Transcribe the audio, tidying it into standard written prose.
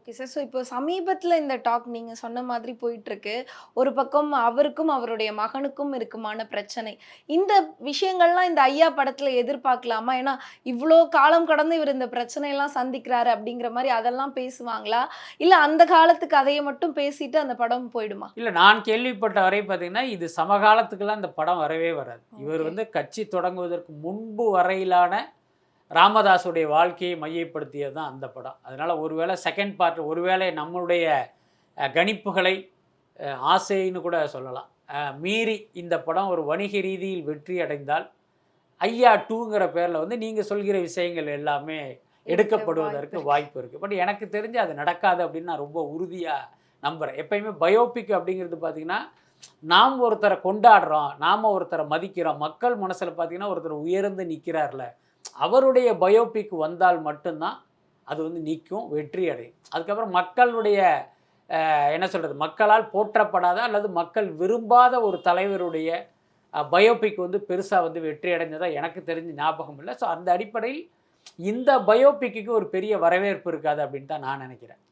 Okay sir. So இப்போ சமீபத்தில இந்த டாக் நீங்க சொன்ன மாதிரி போயிட்டுருக்கு. ஒரு பக்கம் அவருக்கும், அவருடைய மகனுக்கும் இருக்குமான பிரச்சனை. இந்த விஷயங்கள்லாம் இந்த ஐயா படத்தில எதிர்பார்க்கலாமா? ஏன்னா, இவ்ளோ காலம் கடந்து இவரு இந்த பிரச்சனையெல்லாம் சந்திக்கிறாரு அப்படிங்கிற மாரி அதெல்லாம் பேசுவாங்களா? இல்ல அந்த காலத்து கதைய மட்டும் பேசிட்டு அந்த படம் போயிடுமா? இல்ல நான் கேள்விப்பட்ட வரை பார்த்தீங்கன்னா, இது சமகாலத்துக்குலாம் இந்த படம் வரவே வராது. இவர் ஓகே. வந்து கட்சி தொடங்குவதற்கு முன்பு வரையிலான ராமதாஸுடைய வாழ்க்கையை மையப்படுத்தியது தான் அந்த படம். அதனால ஒருவேளை செகண்ட் பார்ட் ஒருவேளை நம்மளுடைய கணிப்புகளை ஆசைன்னு கூட சொல்லலாம். மீறி இந்த படம் ஒரு வணிக ரீதியில் வெற்றி அடைந்தால், ஐயா 2ங்கிற பேர்ல வந்து நீங்க சொல்கிற விஷயங்கள் எல்லாமே இருக்க வாய்ப்பு எடுக்கப்படுவதற்கு இருக்கு. வாய்ப்பு இருக்கு. பட் எனக்கு தெரிஞ்சு அது நடக்காது அப்படின்னு நான் ரொம்ப உறுதியா நம்புறேன். எப்பயுமே பயோபிக் அப்படிங்கிறது பார்த்தீங்கன்னா, நாம் ஒருத்தரை கொண்டாடுறோம், நாம ஒருத்தரை மதிக்கிறோம். மக்கள் மனசுல பார்த்தீங்கன்னா, ஒருத்தர் உயர்ந்து நிற்கிறார்ல, அவருடைய பயோபிக் வந்தால் மட்டும்தான் அது வந்து நிக்கும், வெற்றி அடையும். அதுக்கப்புறம் மக்களுடைய என்ன சொல்றது, மக்களால் போற்றப்படாத அல்லது மக்கள் விரும்பாத ஒரு தலைவருடைய பயோபிக் வந்து பெருசா வந்து வெற்றி அடைந்ததா எனக்கு தெரிஞ்சு ஞாபகம் இல்ல. ஸோ அந்த அடிப்படையில் இந்த பயோபிக்குக்கு ஒரு பெரிய வரவேற்பு இருக்காது அப்படின்னு தான் நான் நினைக்கிறேன்.